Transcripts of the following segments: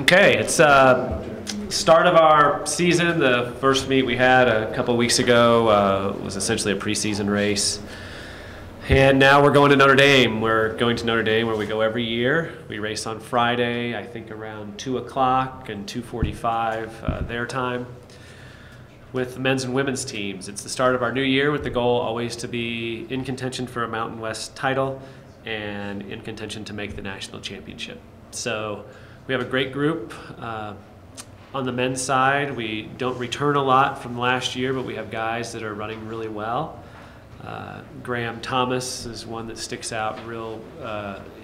Okay, it's start of our season. The first meet we had a couple weeks ago was essentially a preseason race. And now we're going to Notre Dame. We're going to Notre Dame where we go every year. We race on Friday, I think around 2 o'clock and 2:45 their time with the men's and women's teams. It's the start of our new year with the goal always to be in contention for a Mountain West title and in contention to make the national championship. So we have a great group. On the men's side, we don't return a lot from last year, but we have guys that are running really well. Graham Thomas is one that sticks out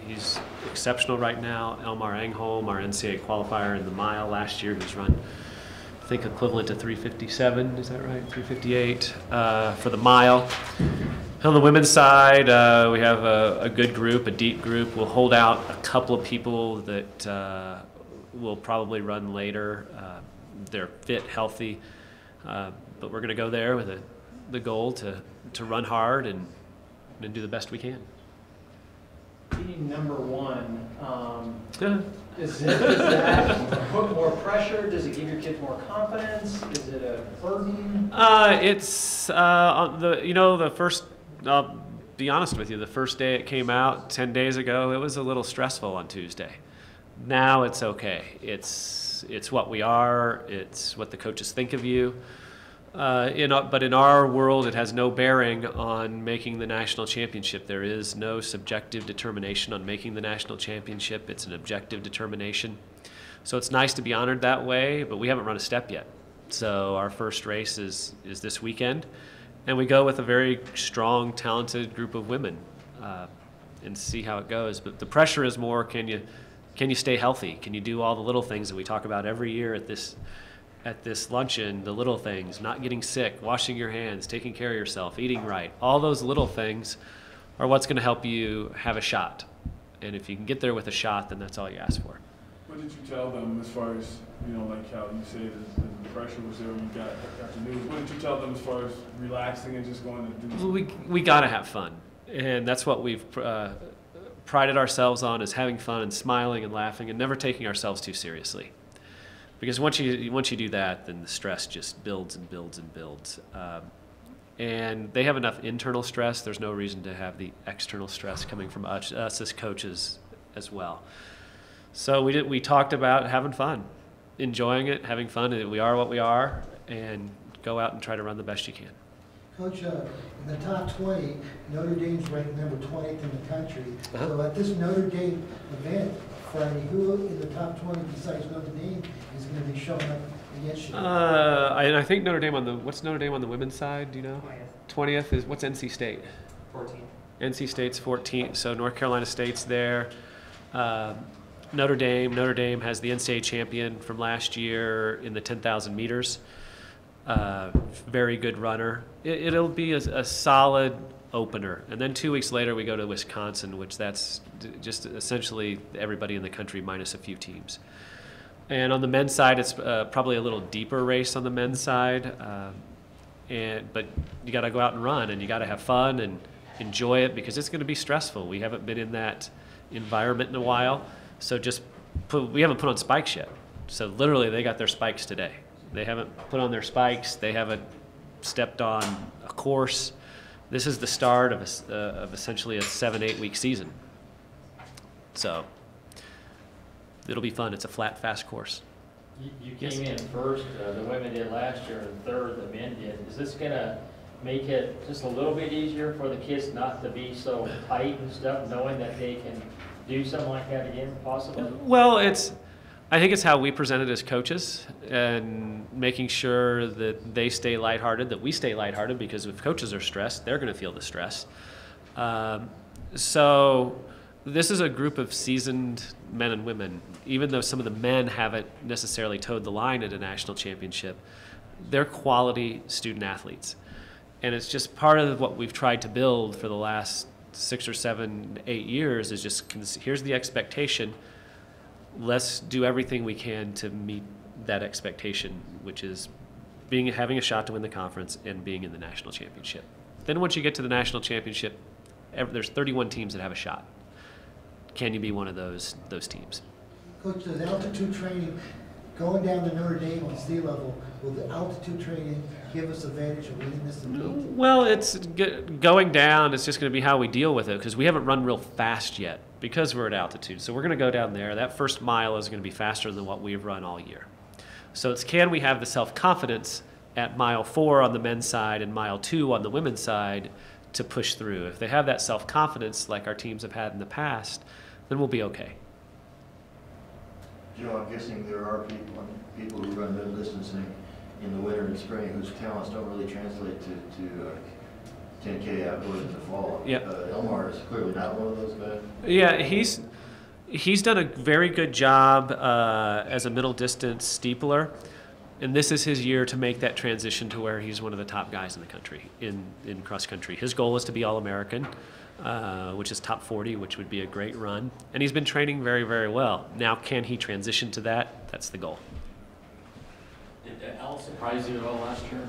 he's exceptional right now. Elmar Engholm, our NCAA qualifier in the mile last year, who's run, I think, equivalent to 3:57, is that right? 3:58 for the mile. On the women's side, we have a good group, a deep group. We'll hold out a couple of people that will probably run later. They're fit, healthy, but we're going to go there with the goal to run hard and do the best we can. Being number one, does that put more pressure? Does it give your kids more confidence? Is it a burden? The first, I'll be honest with you, the first day it came out 10 days ago, it was a little stressful on Tuesday. Now it's okay. It's what we are. It's what the coaches think of you. But in our world, it has no bearing on making the national championship. There is no subjective determination on making the national championship. It's an objective determination. So it's nice to be honored that way, but we haven't run a step yet. So our first race is this weekend, and we go with a very strong, talented group of women and see how it goes. But the pressure is more, can you stay healthy? Can you do all the little things that we talk about every year at this luncheon, the little things, not getting sick, washing your hands, taking care of yourself, eating right. All those little things are what's going to help you have a shot. And if you can get there with a shot, then that's all you ask for. What did you tell them as far as, like how you say the pressure was there when you got the news? What did you tell them as far as relaxing and just going to do something? We got to have fun. And that's what we've prided ourselves on, is having fun and smiling and laughing and never taking ourselves too seriously. Because once you do that, then the stress just builds and builds and builds. And they have enough internal stress. There's no reason to have the external stress coming from us as coaches as well. So we talked about having fun, enjoying it, having fun. We are what we are, and go out and try to run the best you can. Coach, in the top 20, Notre Dame's ranked number 20th in the country. So at this Notre Dame event Friday, who in the top 20 besides Notre Dame is going to be showing up against you? I think Notre Dame what's Notre Dame on the women's side? Do you know? 20th is, what's NC State? 14. NC State's 14th, so North Carolina State's there. Notre Dame has the NCAA champion from last year in the 10,000 meters. Very good runner. It'll be a solid opener. And then 2 weeks later we go to Wisconsin, which that's just essentially everybody in the country minus a few teams. And on the men's side, it's probably a little deeper race on the men's side. But you got to go out and run, and you got to have fun and enjoy it, because it's going to be stressful. We haven't been in that environment in a while. So we haven't put on spikes yet. So literally they got their spikes today. They haven't put on their spikes. They haven't stepped on a course. This is the start of essentially a 7-8 week season. So it'll be fun. It's a flat, fast course. You came in first. The women did last year, and third the men did. Is this going to make it just a little bit easier for the kids not to be so tight and stuff, knowing that they can do something like that again, possibly? Well, I think it's how we present it as coaches, and making sure that they stay lighthearted, that we stay lighthearted, because if coaches are stressed, they're going to feel the stress. So this is a group of seasoned men and women. Even though some of the men haven't necessarily towed the line at a national championship, they're quality student athletes. And it's just part of what we've tried to build for the last 6 or 7, 8 years, is just, here's the expectation. Let's do everything we can to meet that expectation, which is having a shot to win the conference and being in the national championship. Then once you get to the national championship, there's 31 teams that have a shot. Can you be one of those teams? Coach, does altitude training, going down to Notre Dame on sea level, will the altitude training give us advantage of winning this meet? Well, going down. It's just going to be how we deal with it because we haven't run real fast yet because we're at altitude. So we're going to go down there. That first mile is going to be faster than what we've run all year. So it's can we have the self-confidence at mile 4 on the men's side and mile 2 on the women's side to push through. If they have that self-confidence like our teams have had in the past, then we'll be okay. Joe, I'm guessing there are people who run middle distancing in the winter and spring whose talents don't really translate to 10K outdoors in the fall. Yep. Elmar is clearly not one of those guys. Yeah, he's done a very good job as a middle distance steepler, and this is his year to make that transition to where he's one of the top guys in the country in cross country. His goal is to be All-American, which is top 40, which would be a great run, and he's been training very, very well. Now, can he transition to that? That's the goal. Did Alice surprise you at all last year?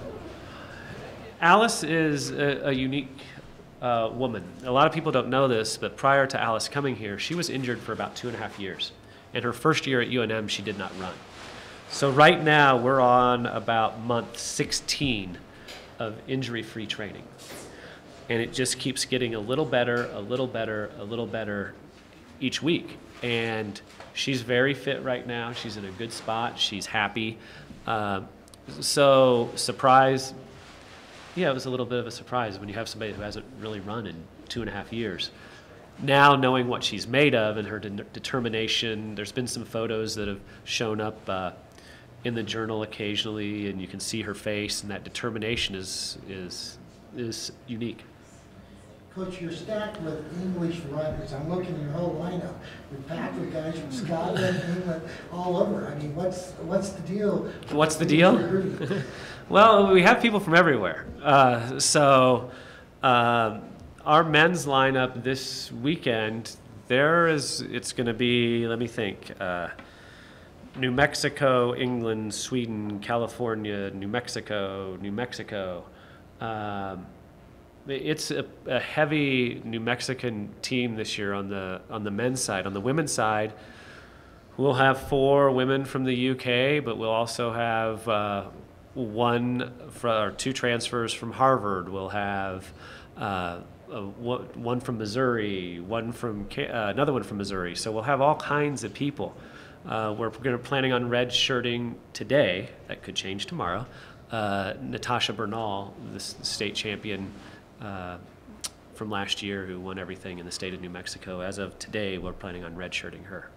Alice is a unique woman. A lot of people don't know this, but prior to Alice coming here, she was injured for about 2.5 years. And her first year at UNM, she did not run. So right now, we're on about month 16 of injury-free training. And it just keeps getting a little better, a little better, a little better each week. And she's very fit right now. She's in a good spot. She's happy. So surprise, yeah, it was a little bit of a surprise when you have somebody who hasn't really run in 2.5 years. Now knowing what she's made of and her determination, there's been some photos that have shown up in the journal occasionally, and you can see her face, and that determination is unique. Coach, you're stacked with English runners. I'm looking at your whole lineup. You're packed with guys from Scotland, England, all over. I mean, what's the deal? What's the deal? Well, we have people from everywhere. Our men's lineup this weekend, it's going to be, let me think, New Mexico, England, Sweden, California, New Mexico. It's a heavy New Mexican team this year on the men's side. On the women's side, we'll have 4 women from the UK, but we'll also have 2 transfers from Harvard. We'll have one from Missouri, another one from Missouri. So we'll have all kinds of people. We're planning on red shirting today. That could change tomorrow. Natasha Bernal, the state champion from last year, who won everything in the state of New Mexico. As of today, we're planning on red shirting her.